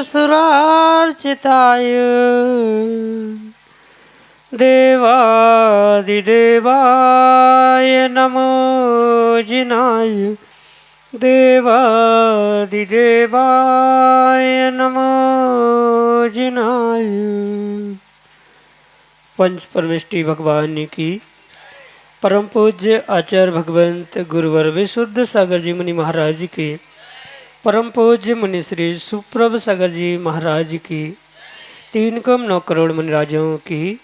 सुरार्चिताय देवादिदेवाय नमो जिनाय देवादिदेवाय नमो जिनाय। पंच परमेष्टि भगवान की परम पूज्य आचार्य भगवंत गुरुवर विशुद्ध सागर जी मुनि महाराज की परम पूज्य मुनि श्री सुप्रभ सागर जी महाराज की 3,9 करोड़ मुनिराजों की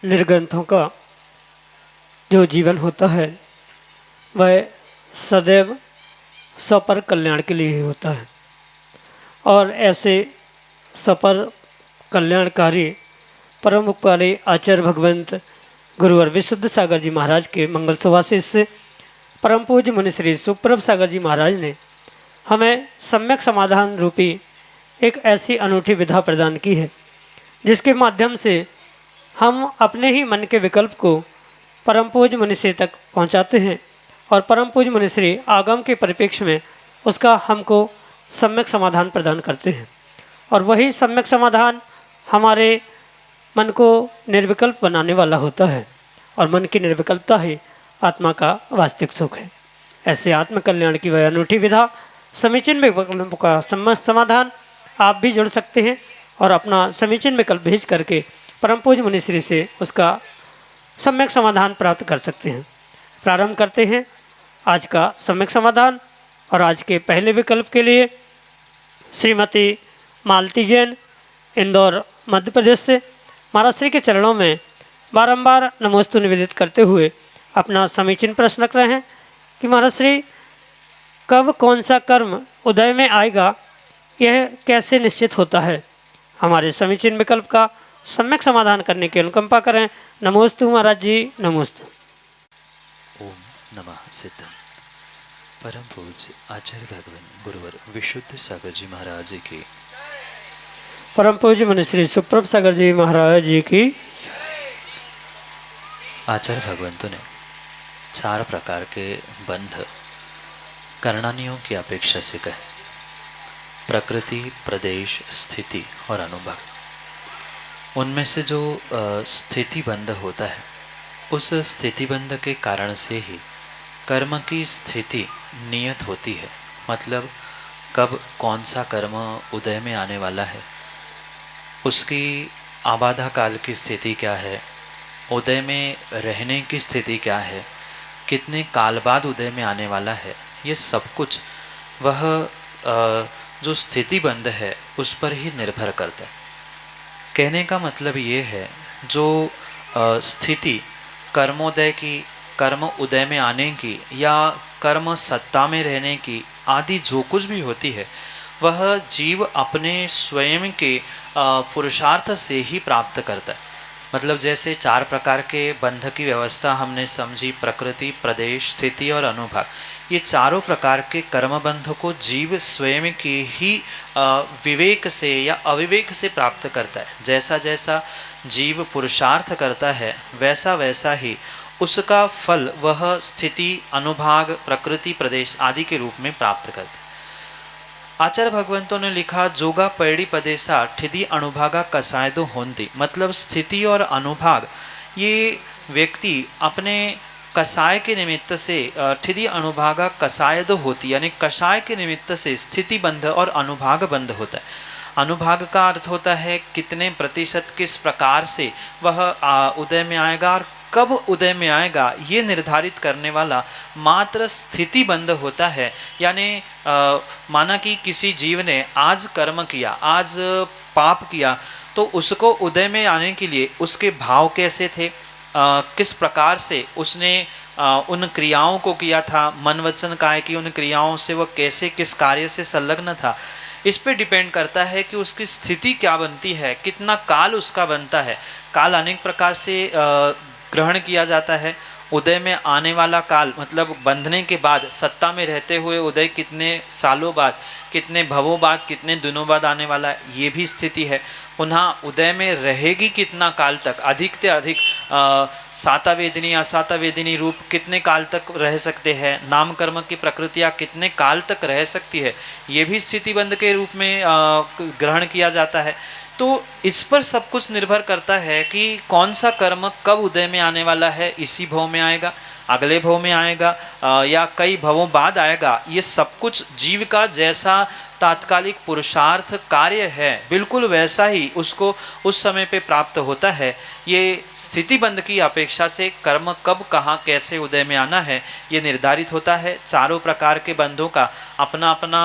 निर्ग्रंथों का जो जीवन होता है वह सदैव स्वपर कल्याण के लिए ही होता है। और ऐसे स्वपर कल्याणकारी परम उपकारी आचार्य भगवंत गुरुवर विशुद्ध सागर जी महाराज के मंगल सुभाषित से परम पूज्य मुनि श्री सुप्रभ सागर जी महाराज ने हमें सम्यक समाधान रूपी एक ऐसी अनूठी विधा प्रदान की है जिसके माध्यम से हम अपने ही मन के विकल्प को परम पूज्य मुनि श्री तक पहुंचाते हैं और परम पूज्य मुनि श्री आगम के परिप्रेक्ष्य में उसका हमको सम्यक समाधान प्रदान करते हैं। और वही सम्यक समाधान हमारे मन को निर्विकल्प बनाने वाला होता है और मन की निर्विकल्पता ही आत्मा का वास्तविक सुख है। ऐसे आत्मकल्याण की वह अनूठी विधा समीचीन विकल्प का समाधान आप भी जुड़ सकते हैं और अपना समीचीन विकल्प भेज करके परम पूज्य मुनि श्री से उसका सम्यक समाधान प्राप्त कर सकते हैं। प्रारंभ करते हैं आज का सम्यक समाधान। और आज के पहले विकल्प के लिए श्रीमती मालती जैन इंदौर मध्य प्रदेश से महाराज श्री के चरणों में बारंबार नमोस्तु निवेदित करते हुए अपना समीचीन प्रश्न रख रहे हैं कि महाराज श्री कब कौन सा कर्म उदय में आएगा, यह कैसे निश्चित होता है। हमारे समीचीन विकल्प का सम्यक समाधान करने की अनुकंपा करें। नमोस्तु महाराज जी, नमोस्तु। ओम नमः सिद्धम। परम पूज्य आचार्य भगवान गुरुवर विशुद्ध सागर जी महाराज की परम पूज्य मुनि श्री सुप्रभ सागर जी महाराज जी की। आचार्य भगवंतों ने 4 प्रकार के बंध कर्णानियों की अपेक्षा से कहे। प्रकृति, प्रदेश, स्थिति और अनुभव। उनमें से जो स्थिति बंध होता है उस स्थिति बंध के कारण से ही कर्म की स्थिति नियत होती है। मतलब कब कौन सा कर्म उदय में आने वाला है, उसकी आबाधा काल की स्थिति क्या है, उदय में रहने की स्थिति क्या है, कितने काल बाद उदय में आने वाला है, ये सब कुछ वह जो स्थिति बंध है उस पर ही निर्भर करता है। कहने का मतलब ये है जो स्थिति कर्मोदय की, कर्म उदय में आने की या कर्म सत्ता में रहने की आदि जो कुछ भी होती है वह जीव अपने स्वयं के पुरुषार्थ से ही प्राप्त करता है। मतलब जैसे 4 प्रकार के बंध की व्यवस्था हमने समझी, प्रकृति, प्रदेश, स्थिति और अनुभाग। ये चारों प्रकार के कर्म बंध को जीव स्वयं के ही विवेक से या अविवेक से प्राप्त करता है। जैसा जैसा जीव पुरुषार्थ करता है वैसा वैसा ही उसका फल वह स्थिति, अनुभाग, प्रकृति, प्रदेश आदि के रूप में प्राप्त करता है। आचार्य भगवंतों ने लिखा, जोगा पैड़ी पदेसा ठिदी अणुभागा कसायदो होंदी। मतलब स्थिति और अनुभाग ये व्यक्ति अपने कसाय के निमित्त से ठिदी अणुभागा कसायदो होती, यानी कसाय के निमित्त से स्थिति बंध और अनुभाग बंध होता है। अनुभाग का अर्थ होता है कितने प्रतिशत किस प्रकार से वह उदय में आएगा और कब उदय में आएगा ये निर्धारित करने वाला मात्र स्थिति बंध होता है। यानी माना कि किसी जीव ने आज कर्म किया, आज पाप किया, तो उसको उदय में आने के लिए उसके भाव कैसे थे, किस प्रकार से उसने उन क्रियाओं को किया था, मन वचन काय की उन क्रियाओं से वह कैसे किस कार्य से संलग्न था, इस पे डिपेंड करता है कि उसकी स्थिति क्या बनती है, कितना काल उसका बनता है। काल अनेक प्रकार से ग्रहण किया जाता है। उदय में आने वाला काल मतलब बंधने के बाद सत्ता में रहते हुए उदय कितने सालों बाद, कितने भवों बाद, कितने दिनों बाद आने वाला, ये भी स्थिति है। पुनः उदय में रहेगी कितना काल तक, अधिक से अधिक साता वेदिनी असाता वेदिनी रूप कितने काल तक रह सकते हैं, नाम कर्म की प्रकृतियाँ कितने काल तक रह सकती है, ये भी स्थितिबंध के रूप में ग्रहण किया जाता है। तो इस पर सब कुछ निर्भर करता है कि कौन सा कर्म कब उदय में आने वाला है, इसी भव में आएगा, अगले भव में आएगा या कई भवों बाद आएगा। ये सब कुछ जीव का जैसा तात्कालिक पुरुषार्थ कार्य है बिल्कुल वैसा ही उसको उस समय पे प्राप्त होता है। ये स्थिति बंध की अपेक्षा से कर्म कब कहाँ कैसे उदय में आना है ये निर्धारित होता है। चारों प्रकार के बंधों का अपना अपना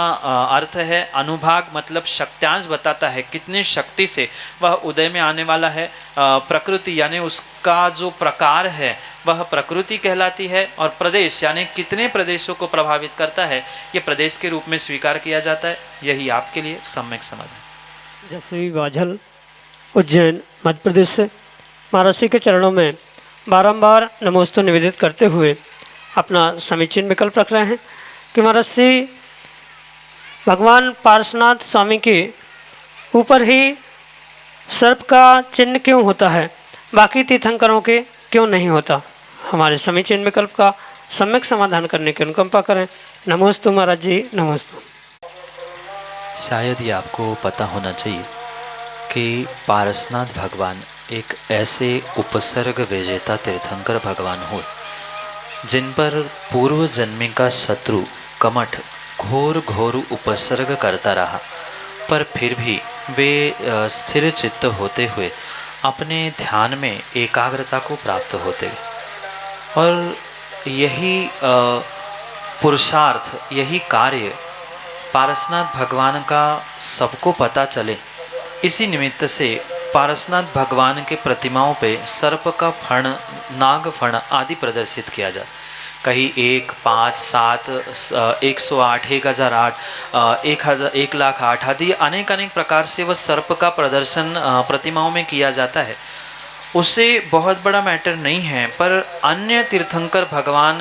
अर्थ है। अनुभाग मतलब शक्त्यांश बताता है कितने शक्ति से वह उदय में आने वाला है। प्रकृति यानी उसका जो प्रकार है वह प्रकृति कहलाती है। और प्रदेश यानी कितने प्रदेशों को प्रभावित करता है ये प्रदेश के रूप में स्वीकार किया जाता है। यही आपके लिए सम्यक समाधान। जसवी बाझल उज्जैन मध्य प्रदेश से महाराज श्री के चरणों में बारंबार नमोस्तु निवेदित करते हुए अपना समीचीन विकल्प रख रहे हैं कि महाराज श्री भगवान पार्श्वनाथ स्वामी के ऊपर ही सर्प का चिन्ह क्यों होता है, बाकी तीर्थंकरों के क्यों नहीं होता। हमारे समीचीन विकल्प का सम्यक समाधान करने की अनुकंपा करें। नमोस्तु महाराज जी, नमोस्तु। शायद ये आपको पता होना चाहिए कि पारसनाथ भगवान एक ऐसे उपसर्ग विजेता तीर्थंकर भगवान हो जिन पर पूर्व जन्मी का शत्रु कमठ घोर घोर उपसर्ग करता रहा, पर फिर भी वे स्थिर चित्त होते हुए अपने ध्यान में एकाग्रता को प्राप्त होते। और यही पुरुषार्थ, यही कार्य पारसनाथ भगवान का सबको पता चले, इसी निमित्त से पारसनाथ भगवान के प्रतिमाओं पे सर्प का फण, नाग फण आदि प्रदर्शित किया जाए। कहीं 1, 5, 7, 108, 1008, 1,08 आदि अनेक अनेक प्रकार से वह सर्प का प्रदर्शन प्रतिमाओं में किया जाता है। उससे बहुत बड़ा मैटर नहीं है, पर अन्य तीर्थंकर भगवान,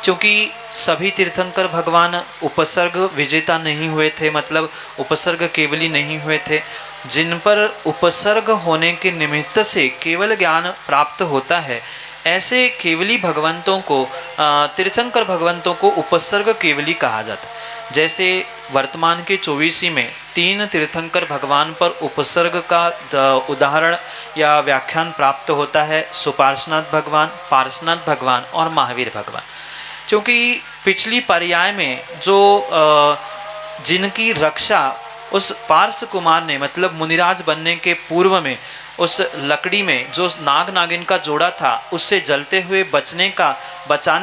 क्योंकि सभी तीर्थंकर भगवान उपसर्ग विजेता नहीं हुए थे, मतलब उपसर्ग केवली नहीं हुए थे। जिन पर उपसर्ग होने के निमित्त से केवल ज्ञान प्राप्त होता है, ऐसे केवली भगवंतों को, तीर्थंकर भगवंतों को उपसर्ग केवली कहा जाता है। जैसे वर्तमान के 24 में 3 तीर्थंकर भगवान पर उपसर्ग का उदाहरण या व्याख्यान प्राप्त होता है, सुपार्श्वनाथ भगवान, पार्श्वनाथ भगवान और महावीर भगवान। क्योंकि पिछली पर्याय में जो जिनकी रक्षा उस पार्श्व कुमार ने, मतलब मुनिराज बनने के पूर्व में उस लकड़ी में जो नाग नागिन का जोड़ा था उससे जलते हुए बचाने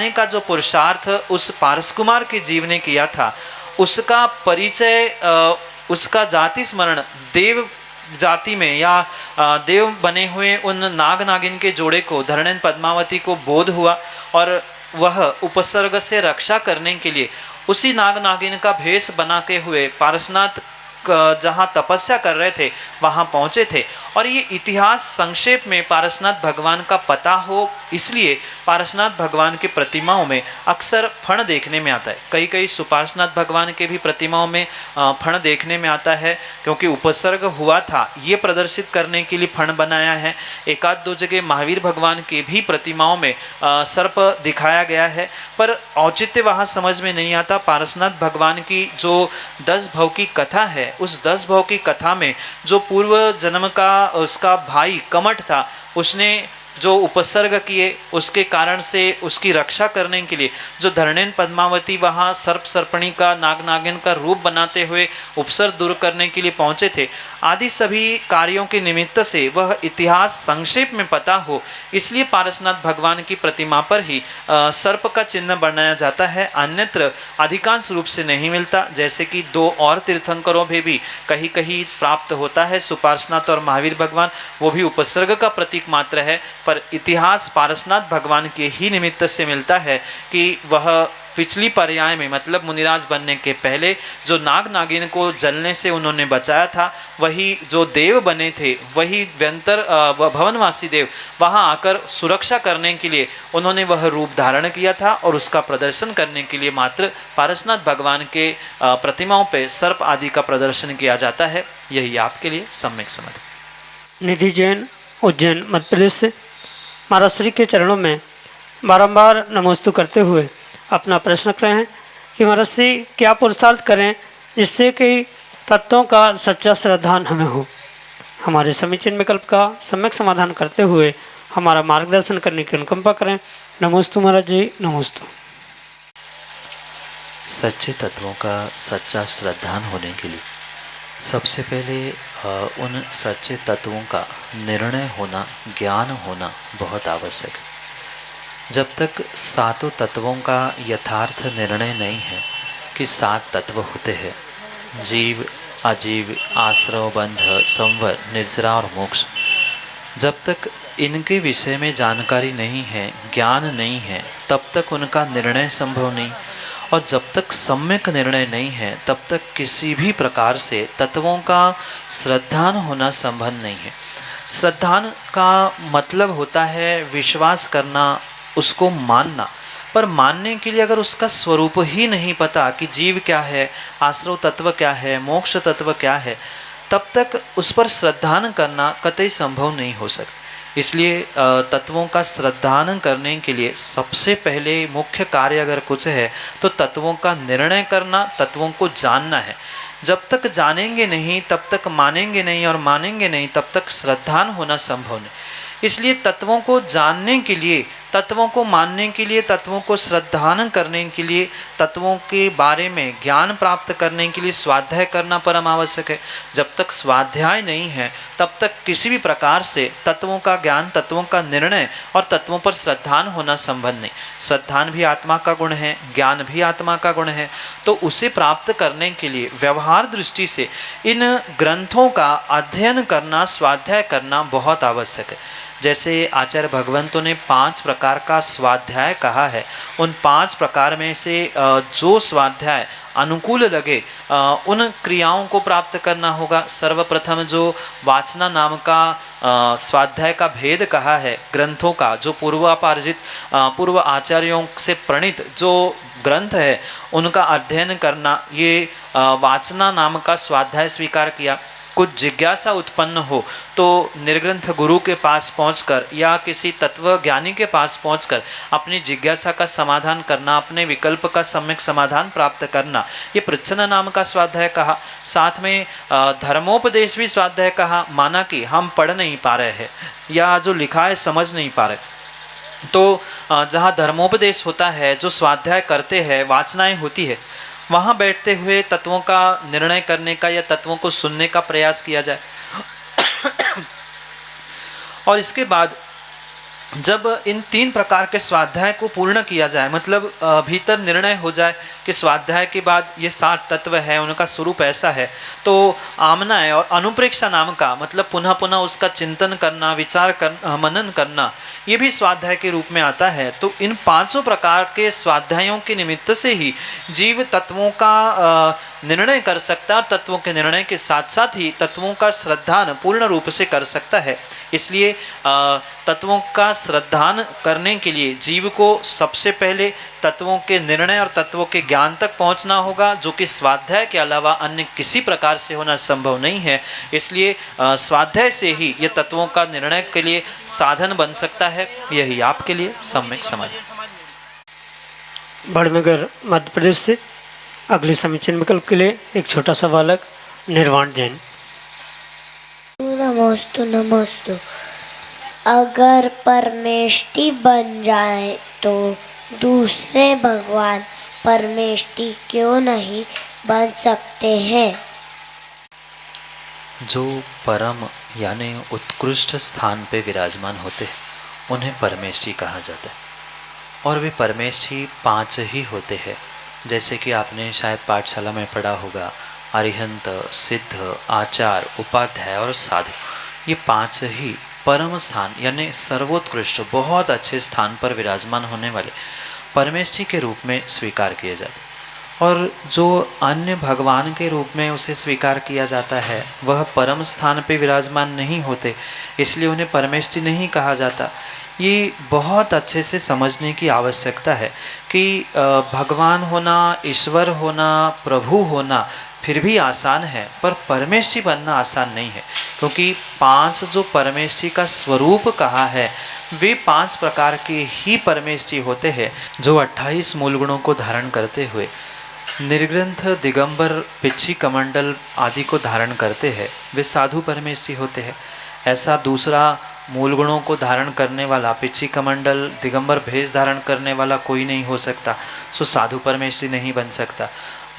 का जो पुरुषार्थ उस पार्श्व कुमार के जीव ने किया था, उसका परिचय, उसका जाति स्मरण देव जाति में या देव बने हुए उन नाग नागिन के जोड़े को, धरणेन पद्मावती को बोध हुआ और वह उपसर्ग से रक्षा करने के लिए उसी नाग नागिन का भेष बना के हुए पारसनाथ जहाँ तपस्या कर रहे थे वहाँ पहुँचे थे। और ये इतिहास संक्षेप में पारसनाथ भगवान का पता हो, इसलिए पारसनाथ भगवान की प्रतिमाओं में अक्सर फण देखने में आता है। कई कई सुपार्श्वनाथ भगवान के भी प्रतिमाओं में फण देखने में आता है, क्योंकि उपसर्ग हुआ था ये प्रदर्शित करने के लिए फण बनाया है। एक आध दो जगह महावीर भगवान के भी प्रतिमाओं में सर्प दिखाया गया है, पर औचित्य वहाँ समझ में नहीं आता। पारसनाथ भगवान की जो 10 भव की कथा है, उस 10 भव की कथा में जो पूर्व जन्म का उसका भाई कमठ था, उसने जो उपसर्ग किए उसके कारण से उसकी रक्षा करने के लिए जो धरणेन पद्मावती वहाँ सर्प सर्पणी का नाग नागिन का रूप बनाते हुए उपसर्ग दूर करने के लिए पहुँचे थे, आदि सभी कार्यों के निमित्त से वह इतिहास संक्षेप में पता हो, इसलिए पारसनाथ भगवान की प्रतिमा पर ही सर्प का चिन्ह बनाया जाता है, अन्यत्र अधिकांश रूप से नहीं मिलता। जैसे कि दो और तीर्थंकरों में भी कहीं कहीं प्राप्त होता है सुपार्श्वनाथ और महावीर भगवान, वो भी उपसर्ग का प्रतीक मात्र है, पर इतिहास पारसनाथ भगवान के ही निमित्त से मिलता है कि वह पिछली पर्याय में मतलब मुनिराज बनने के पहले जो नाग नागिन को जलने से उन्होंने बचाया था, वही जो देव बने थे, वही व्यंतर भवनवासी देव वहाँ आकर सुरक्षा करने के लिए उन्होंने वह रूप धारण किया था, और उसका प्रदर्शन करने के लिए मात्र पारसनाथ भगवान के प्रतिमाओं पे सर्प आदि का प्रदर्शन किया जाता है। यही आपके लिए सम्यक समझ। निधि जैन, उज्जैन, मध्य प्रदेश से महाराज श्री के चरणों में बारंबार नमोस्तु करते हुए अपना प्रश्न कर रहे हैं कि महाराज श्री क्या पुरुषार्थ करें जिससे कि तत्वों का सच्चा श्रद्धान हमें हो। हमारे समीचीन विकल्प का सम्यक समाधान करते हुए हमारा मार्गदर्शन करने की अनुकंपा करें। नमोस्तु महाराज जी, नमोस्तु। सच्चे तत्वों का सच्चा श्रद्धान होने के लिए सबसे पहले उन सच्चे तत्वों का निर्णय होना, ज्ञान होना बहुत आवश्यक है। जब तक सातों तत्वों का यथार्थ निर्णय नहीं है कि 7 तत्व होते हैं, जीव, अजीव, आश्रव, बंध, संवर, निर्जरा और मोक्ष, जब तक इनके विषय में जानकारी नहीं है, ज्ञान नहीं है, तब तक उनका निर्णय संभव नहीं, और जब तक सम्यक निर्णय नहीं है तब तक किसी भी प्रकार से तत्वों का श्रद्धान होना संभव नहीं है। श्रद्धान का मतलब होता है विश्वास करना, उसको मानना, पर मानने के लिए अगर उसका स्वरूप ही नहीं पता कि जीव क्या है, आश्रव तत्व क्या है, मोक्ष तत्व क्या है, तब तक उस पर श्रद्धान करना कतई संभव नहीं हो सकता। इसलिए तत्वों का श्रद्धान करने के लिए सबसे पहले मुख्य कार्य अगर कुछ है तो तत्वों का निर्णय करना, तत्वों को जानना है। जब तक जानेंगे नहीं तब तक मानेंगे नहीं, और मानेंगे नहीं तब तक श्रद्धान होना संभव नहीं। इसलिए तत्वों को जानने के लिए, तत्वों को मानने के लिए, तत्वों को श्रद्धान करने के लिए, तत्वों के बारे में ज्ञान प्राप्त करने के लिए स्वाध्याय करना परम आवश्यक है। जब तक स्वाध्याय नहीं है तब तक किसी भी प्रकार से तत्वों का ज्ञान, तत्वों का निर्णय और तत्वों पर श्रद्धान होना संभव नहीं। श्रद्धान भी आत्मा का गुण है, ज्ञान भी आत्मा का गुण है, तो उसे प्राप्त करने के लिए व्यवहार दृष्टि से इन ग्रंथों का अध्ययन करना, स्वाध्याय करना बहुत आवश्यक है। जैसे आचार्य भगवंतों ने 5 प्रकार का स्वाध्याय कहा है, उन 5 प्रकार में से जो स्वाध्याय अनुकूल लगे उन क्रियाओं को प्राप्त करना होगा। सर्वप्रथम जो वाचना नाम का स्वाध्याय का भेद कहा है, ग्रंथों का जो पूर्वापार्जित पूर्व आचार्यों से प्रणीत जो ग्रंथ है उनका अध्ययन करना, ये वाचना नाम का स्वाध्याय स्वीकार किया। कुछ जिज्ञासा उत्पन्न हो तो निर्ग्रंथ गुरु के पास पहुंचकर या किसी तत्वज्ञानी के पास पहुंचकर अपनी जिज्ञासा का समाधान करना, अपने विकल्प का सम्यक समाधान प्राप्त करना, ये पृच्छन नाम का स्वाध्याय कहा। साथ में धर्मोपदेश भी स्वाध्याय कहा। माना कि हम पढ़ नहीं पा रहे हैं या जो लिखा है समझ नहीं पा रहे, तो जहाँ धर्मोपदेश होता है, जो स्वाध्याय करते हैं, वाचनाएं होती है, वहाँ बैठते हुए तत्वों का निर्णय करने का या तत्वों को सुनने का प्रयास किया जाए। और इसके बाद जब इन 3 प्रकार के स्वाध्याय को पूर्ण किया जाए, मतलब भीतर निर्णय हो जाए कि स्वाध्याय के बाद ये 7 तत्व है, उनका स्वरूप ऐसा है, तो आमनाय और अनुप्रेक्षा नाम का मतलब पुनः पुनः उसका चिंतन करना, विचार कर मनन करना, ये भी स्वाध्याय के रूप में आता है। तो इन 5 प्रकार के स्वाध्यायों के निमित्त से ही जीव तत्वों का निर्णय कर सकता है, और तत्वों के निर्णय के साथ साथ ही तत्वों का श्रद्धान पूर्ण रूप से कर सकता है। इसलिए तत्वों का श्रद्धान करने के लिए जीव को सबसे पहले तत्वों के निर्णय और तत्वों के ज्ञान तक पहुंचना होगा, जो कि स्वाध्याय के अलावा अन्य किसी प्रकार से होना संभव नहीं है। इसलिए स्वाध्याय से ही ये तत्वों का निर्णय के लिए साधन बन सकता है। यही आपके लिए सम्यक समझ। बड़नगर मध्य प्रदेश से अगले समीचीन विकल्प के लिए एक छोटा सा बालक निर्वाण जैन। नमोस्तु नमोस्तु। अगर परमेष्टि बन जाए तो दूसरे भगवान परमेष्टि क्यों नहीं बन सकते हैं? जो परम यानी उत्कृष्ट स्थान पे विराजमान होते हैं उन्हें परमेष्टि कहा जाता है। और वे परमेष्टि 5 ही होते हैं, जैसे कि आपने शायद पाठशाला में पढ़ा होगा, अरिहंत, सिद्ध, आचार, उपाध्याय और साधु। ये 5 ही परम स्थान यानी सर्वोत्कृष्ट बहुत अच्छे स्थान पर विराजमान होने वाले परमेष्टि के रूप में स्वीकार किए जाते। और जो अन्य भगवान के रूप में उसे स्वीकार किया जाता है वह परम स्थान पे विराजमान नहीं होते, इसलिए उन्हें परमेष्टि नहीं कहा जाता। ये बहुत अच्छे से समझने की आवश्यकता है कि भगवान होना, ईश्वर होना, प्रभु होना फिर भी आसान है, पर परमेष्टि बनना आसान नहीं है। क्योंकि 5 जो परमेष्टि का स्वरूप कहा है वे 5 प्रकार के ही परमेष्टि होते हैं, जो 28 मूल गुणों को धारण करते हुए निर्ग्रंथ, दिगंबर, पिच्छी कमंडल आदि को धारण करते हैं, वे साधु परमेष्टि होते हैं। ऐसा दूसरा मूल गुणों को धारण करने वाला, पिच्छी कमंडल, दिगंबर भेष धारण करने वाला कोई नहीं हो सकता, सो साधु परमेष्टि नहीं बन सकता।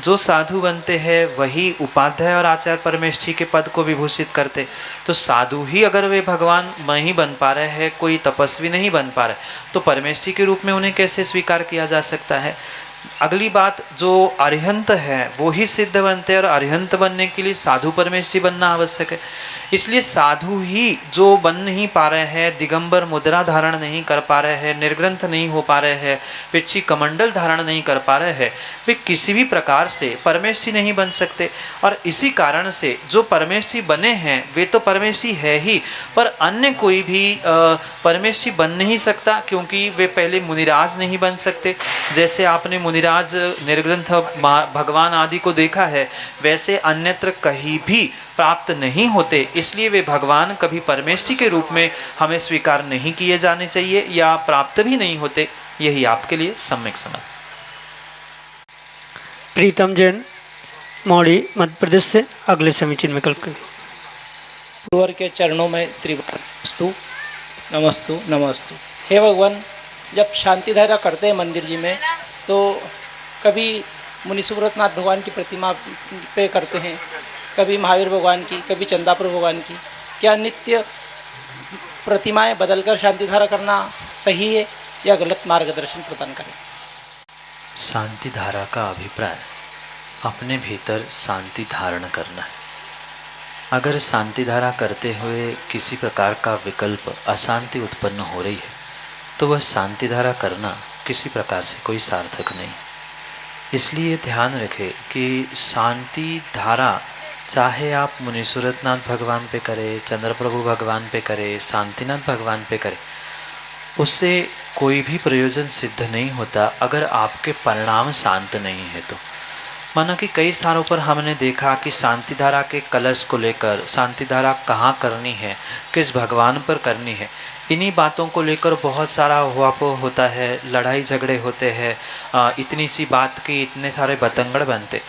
जो साधु बनते हैं वही उपाध्याय और आचार्य परमेष्टि के पद को विभूषित करते। तो साधु ही अगर वे भगवान नहीं बन पा रहे हैं, कोई तपस्वी नहीं बन पा रहे, तो परमेष्टि के रूप में उन्हें कैसे स्वीकार किया जा सकता है? अगली बात, जो अरिहंत है वो ही सिद्ध बनते हैं और अरिहंत बनने के लिए साधु परमेष्टि बनना आवश्यक है। इसलिए साधु ही जो बन नहीं पा रहे हैं, दिगंबर मुद्रा धारण नहीं कर पा रहे हैं, निर्ग्रंथ नहीं हो पा रहे हैं, पिच्छी कमंडल धारण नहीं कर पा रहे हैं, वे किसी भी प्रकार से परमेष्टि नहीं बन सकते। और इसी कारण से जो परमेष्टि बने हैं वे तो परमेष्टि है ही, पर अन्य कोई भी परमेष्टि बन नहीं सकता, क्योंकि वे पहले मुनिराज नहीं बन सकते। जैसे आपने मुनिराज निर्ग्रंथ भगवान आदि को देखा है, वैसे अन्यत्र कहीं भी प्राप्त नहीं होते, इसलिए वे भगवान कभी परमेष्टि के रूप में हमें स्वीकार नहीं किए जाने चाहिए या प्राप्त भी नहीं होते। यही आपके लिए सम्यक समझ। प्रीतम जैन, मौड़ी, मध्य प्रदेश से अगले समीचीन में कल्प करें। गुरुवर के चरणों में त्रिवस्तु नमस्तु नमस्तु। हे भगवान, जब शांति धारा करते हैं मंदिर जी में तो कभी मुनि सुब्रतनाथ भगवान की प्रतिमा पे करते हैं, कभी महावीर भगवान की, कभी चंदापुर भगवान की। क्या नित्य प्रतिमाएं बदलकर शांति धारा करना सही है या गलत मार्गदर्शन प्रदान करें? शांति धारा का अभिप्राय अपने भीतर शांति धारण करना है। अगर शांति धारा करते हुए किसी प्रकार का विकल्प, अशांति उत्पन्न हो रही है तो वह शांति धारा करना किसी प्रकार से कोई सार्थक नहीं। इसलिए ध्यान रखें कि शांति धारा चाहे आप मुनि सुरतनाथ भगवान पे करें, चंद्रप्रभु भगवान पे करें, शांतिनाथ भगवान पे करें, उससे कोई भी प्रयोजन सिद्ध नहीं होता अगर आपके परिणाम शांत नहीं है तो। माना कि कई सालों पर हमने देखा कि शांति धारा के कलश को लेकर शांति धारा कहाँ करनी है, किस भगवान पर करनी है, इन्हीं बातों को लेकर बहुत सारा हुआपोह होता है, लड़ाई झगड़े होते हैं, इतनी सी बात की इतने सारे बतंगड़ बनते।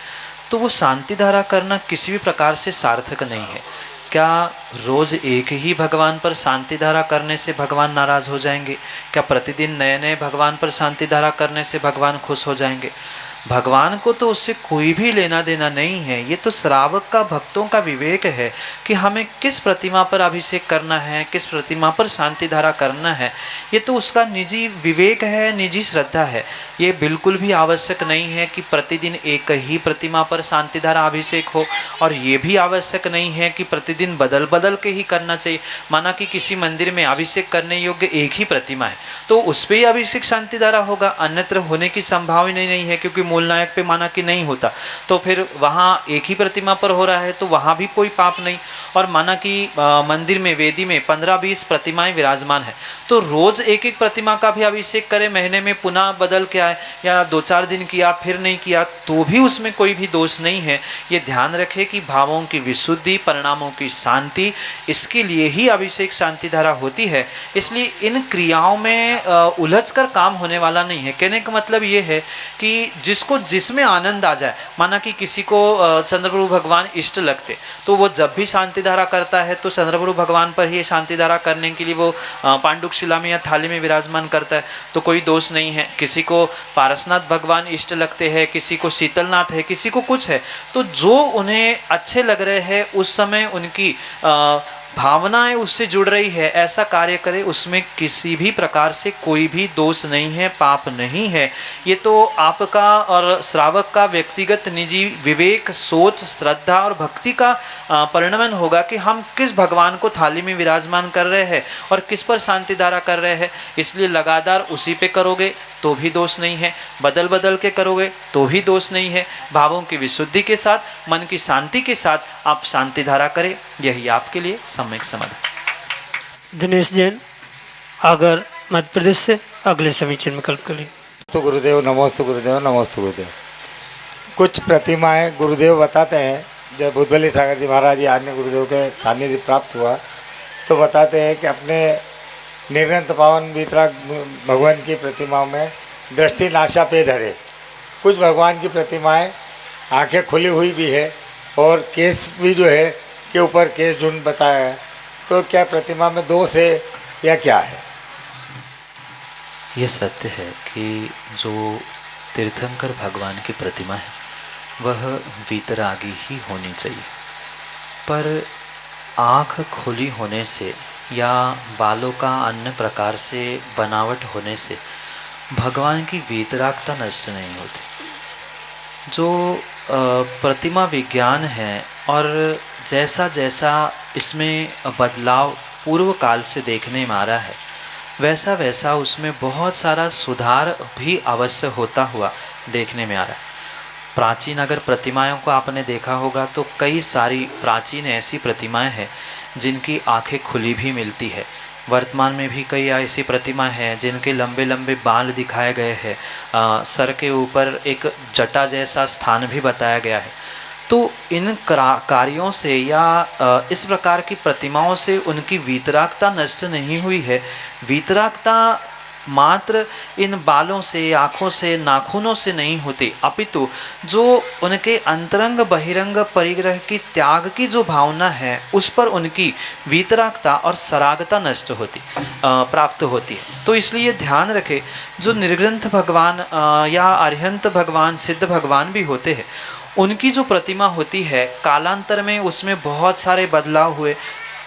तो वो शांति धारा करना किसी भी प्रकार से सार्थक नहीं है। क्या रोज़ एक ही भगवान पर शांति धारा करने से भगवान नाराज़ हो जाएंगे? क्या प्रतिदिन नए नए भगवान पर शांति धारा करने से भगवान खुश हो जाएंगे? भगवान को तो उससे कोई भी लेना देना नहीं है। ये तो श्रावक का, भक्तों का विवेक है कि हमें किस प्रतिमा पर अभिषेक करना है, किस प्रतिमा पर शांति धारा करना है। ये तो उसका निजी विवेक है, निजी श्रद्धा है। ये बिल्कुल भी आवश्यक नहीं है कि प्रतिदिन एक ही प्रतिमा पर शांति धारा अभिषेक हो, और ये भी आवश्यक नहीं है कि प्रतिदिन बदल बदल के ही करना चाहिए। माना कि किसी मंदिर में अभिषेक करने योग्य एक ही प्रतिमा है तो उस पर ही अभिषेक शांति धारा होगा, अन्यत्र होने की संभावना नहीं है, क्योंकि मूल नायक पे माना कि नहीं होता। तो फिर वहाँ एक ही प्रतिमा पर हो रहा है तो वहाँ भी कोई पाप नहीं। और माना कि मंदिर में, वेदी में 15-20 प्रतिमाएं विराजमान है तो रोज एक एक प्रतिमा का भी अभिषेक करें, महीने में पुनः बदल के आए, या 2-4 दिन किया फिर नहीं किया तो भी उसमें कोई भी दोष नहीं है। ये ध्यान रखें कि भावों की विशुद्धि, परिणामों की शांति, इसके लिए ही अभिषेक शांति धारा होती है। इसलिए इन क्रियाओं में उलझ कर काम होने वाला नहीं है। कहने का मतलब ये है कि जिस जिसको जिसमें आनंद आ जाए। माना कि किसी को चंद्रप्रभु भगवान इष्ट लगते, तो वो जब भी शांति धारा करता है तो चंद्रप्रभु भगवान पर ही शांति धारा करने के लिए वो पांडुक शिला में या थाली में विराजमान करता है, तो कोई दोष नहीं है। किसी को पारसनाथ भगवान इष्ट लगते हैं, किसी को शीतलनाथ है, किसी को कुछ है, तो जो उन्हें अच्छे लग रहे हैं उस समय उनकी भावनाएं उससे जुड़ रही है, ऐसा कार्य करे, उसमें किसी भी प्रकार से कोई भी दोष नहीं है, पाप नहीं है। ये तो आपका और श्रावक का व्यक्तिगत निजी विवेक, सोच, श्रद्धा और भक्ति का परिणमन होगा कि हम किस भगवान को थाली में विराजमान कर रहे हैं और किस पर शांति धारा कर रहे हैं। इसलिए लगातार उसी पे करोगे तो भी दोष नहीं है, बदल बदल के करोगे तो भी दोष नहीं है। भावों की विशुद्धि के साथ, मन की शांति के साथ आप शांति धारा करें, यही आपके लिए सम्यक समाधान। दिनेश जैन आगर मध्य प्रदेश से अगले समीक्षण में कल्प करें। तो गुरुदेव नमोस्तु गुरुदेव, नमोस्तु गुरुदेव। कुछ प्रतिमाएं गुरुदेव बताते हैं, जब बुद्धबली सागर जी महाराज जी आने गुरुदेव के सानिध्य प्राप्त हुआ तो बताते हैं कि अपने निर्गंत पावन वीतराग भगवान की प्रतिमाओं में दृष्टि नाशा पे धरे। कुछ भगवान की प्रतिमाएं आंखें खुली हुई भी है और केस भी जो है के ऊपर केस झुंड बताया है, तो क्या प्रतिमा में दोष है या क्या है? यह सत्य है कि जो तीर्थंकर भगवान की प्रतिमा है वह वीतरागी ही होनी चाहिए, पर आँख खुली होने से या बालों का अन्य प्रकार से बनावट होने से भगवान की वीतरागता नष्ट नहीं होती। जो प्रतिमा विज्ञान है और जैसा जैसा इसमें बदलाव पूर्व काल से देखने में आ रहा है, वैसा वैसा उसमें बहुत सारा सुधार भी अवश्य होता हुआ देखने में आ रहा है। प्राचीन अगर प्रतिमाओं को आपने देखा होगा तो कई सारी प्राचीन ऐसी प्रतिमाएं हैं जिनकी आंखें खुली भी मिलती है। वर्तमान में भी कई ऐसी प्रतिमा हैं जिनके लंबे लंबे बाल दिखाए गए हैं, सर के ऊपर एक जटा जैसा स्थान भी बताया गया है। तो इन कार्यों से या इस प्रकार की प्रतिमाओं से उनकी वीतरागता नष्ट नहीं हुई है। वीतरागता मात्र इन बालों से, आँखों से, नाखूनों से नहीं होती, अपितु जो उनके अंतरंग बहिरंग परिग्रह की त्याग की जो भावना है उस पर उनकी वीतरागता और सरागता नष्ट होती प्राप्त होती है। तो इसलिए ध्यान रखें, जो निर्ग्रंथ भगवान या अरिहंत भगवान, सिद्ध भगवान भी होते हैं, उनकी जो प्रतिमा होती है कालांतर में उसमें बहुत सारे बदलाव हुए।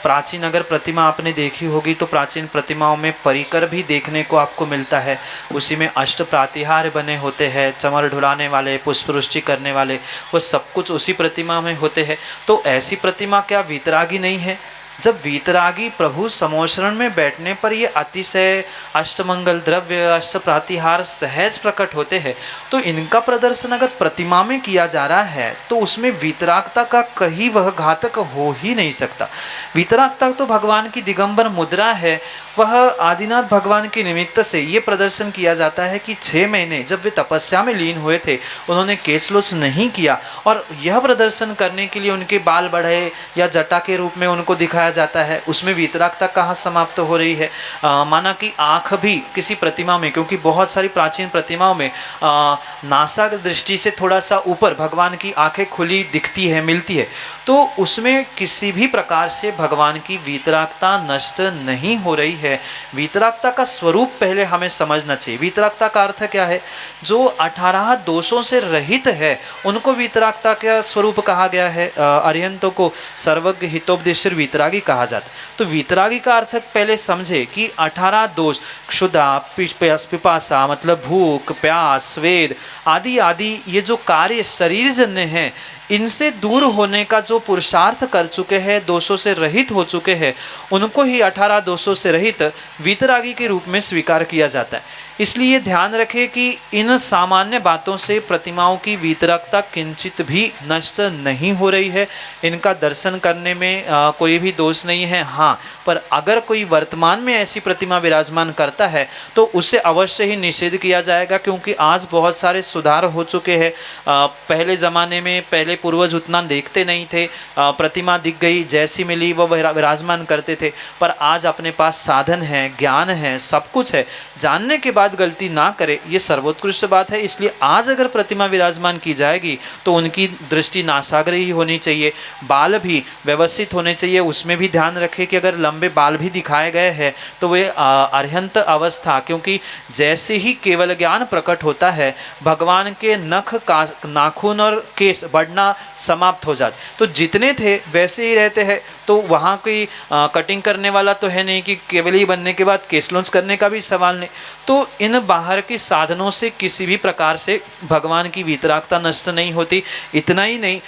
प्राचीन अगर प्रतिमा आपने देखी होगी तो प्राचीन प्रतिमाओं में परिकर भी देखने को आपको मिलता है, उसी में अष्ट प्रातिहार्य बने होते हैं, चमर ढुलाने वाले, पुष्पवृष्टि करने वाले, वो सब कुछ उसी प्रतिमा में होते हैं। तो ऐसी प्रतिमा क्या वीतरागी नहीं है? जब वीतरागी प्रभु समोशरण में बैठने पर ये अतिशय अष्टमंगल द्रव्य, अष्ट प्रातिहार सहज प्रकट होते हैं, तो इनका प्रदर्शन अगर प्रतिमा में किया जा रहा है तो उसमें वीतरागता का कहीं वह घातक हो ही नहीं सकता। वीतरागता तो भगवान की दिगंबर मुद्रा है, वह आदिनाथ भगवान के निमित्त से ये प्रदर्शन किया जाता है कि 6 महीने जब वे तपस्या में लीन हुए थे उन्होंने केशलोच नहीं किया, और यह प्रदर्शन करने के लिए उनके बाल बढ़े या जटा के रूप में उनको दिखाया जाता है। उसमें वीतरागता कहाँ समाप्त हो रही है? माना कि आँख भी किसी प्रतिमा में, क्योंकि बहुत सारी प्राचीन प्रतिमाओं में नासा दृष्टि से थोड़ा सा ऊपर भगवान की आँखें खुली दिखती है, मिलती है, तो उसमें किसी भी प्रकार से भगवान की वीतरागता नष्ट नहीं हो रही है। वीतरागता का स्वरूप पहले हमें समझना चाहिए। वीतरागता का अर्थ क्या है? जो 18 दोषों से रहित है उनको वीतरागता का स्वरूप कहा गया है। अरिहंतों को सर्वज्ञ हितोपदेशर वीतरागी कहा जाता है। तो वीतरागी का अर्थ पहले समझे कि 18 दोष, क्षुधा, पिपासा मतलब भूख, प्यास, स्वेद आदि आदि ये जो कार्य शरीर जन्य हैं, इनसे दूर होने का जो पुरुषार्थ कर चुके हैं, दोषों से रहित हो चुके हैं, उनको ही 18 दोषों से रहित वीतरागी के रूप में स्वीकार किया जाता है। इसलिए ध्यान रखें कि इन सामान्य बातों से प्रतिमाओं की वीतरागता किंचित भी नष्ट नहीं हो रही है। इनका दर्शन करने में कोई भी दोष नहीं है। हाँ, पर अगर कोई वर्तमान में ऐसी प्रतिमा विराजमान करता है तो उसे अवश्य ही निषेध किया जाएगा, क्योंकि आज बहुत सारे सुधार हो चुके हैं। पहले ज़माने में, पहले पूर्वज उतना देखते नहीं थे, प्रतिमा दिख गई जैसी मिली वो विराजमान करते थे। पर आज अपने पास साधन है, ज्ञान है, सब कुछ है, जानने के बाद गलती ना करे, ये सर्वोत्कृष्ट बात है। इसलिए आज अगर प्रतिमा विराजमान की जाएगी तो उनकी दृष्टि नासाग्र ही होनी चाहिए, बाल भी व्यवस्थित होने चाहिए। उसमें भी ध्यान रखें कि अगर लंबे बाल भी दिखाए गए हैं तो वे अर्हंत अवस्था, क्योंकि जैसे ही केवल ज्ञान प्रकट होता है भगवान के नख का नाखून और केस बढ़ना समाप्त हो जाते, तो जितने थे वैसे ही रहते हैं। तो वहाँ कोई कटिंग करने वाला तो है नहीं कि केवल ही बनने के बाद केस लॉन्च करने का भी सवाल नहीं। तो इन बाहर के साधनों से किसी भी प्रकार से भगवान की वीतरागता नष्ट नहीं होती। इतना ही नहीं,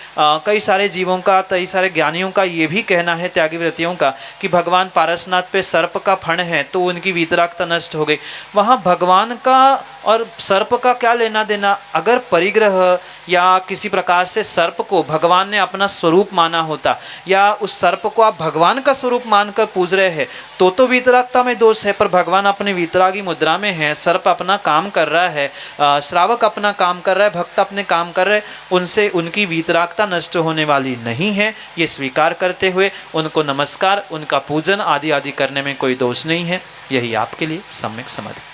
कई सारे जीवों का, कई सारे ज्ञानियों का ये भी कहना है, त्यागी व्रतियों का, कि भगवान पारसनाथ पे सर्प का फण है तो उनकी वीतरागता नष्ट हो गई। वहाँ भगवान का और सर्प का क्या लेना देना? अगर परिग्रह या किसी प्रकार से सर्प को भगवान ने अपना स्वरूप माना होता या उस सर्प को आप भगवान का स्वरूप मानकर पूज रहे हैं तो वीतरागता में दोष है। पर भगवान अपने वीतरागी मुद्रा में है, सर्प अपना काम कर रहा है, श्रावक अपना काम कर रहा है, भक्त अपने काम कर रहे हैं, उनसे उनकी वीतरागता नष्ट होने वाली नहीं है। ये स्वीकार करते हुए उनको नमस्कार, उनका पूजन आदि आदि करने में कोई दोष नहीं है। यही आपके लिए सम्यक समाधि।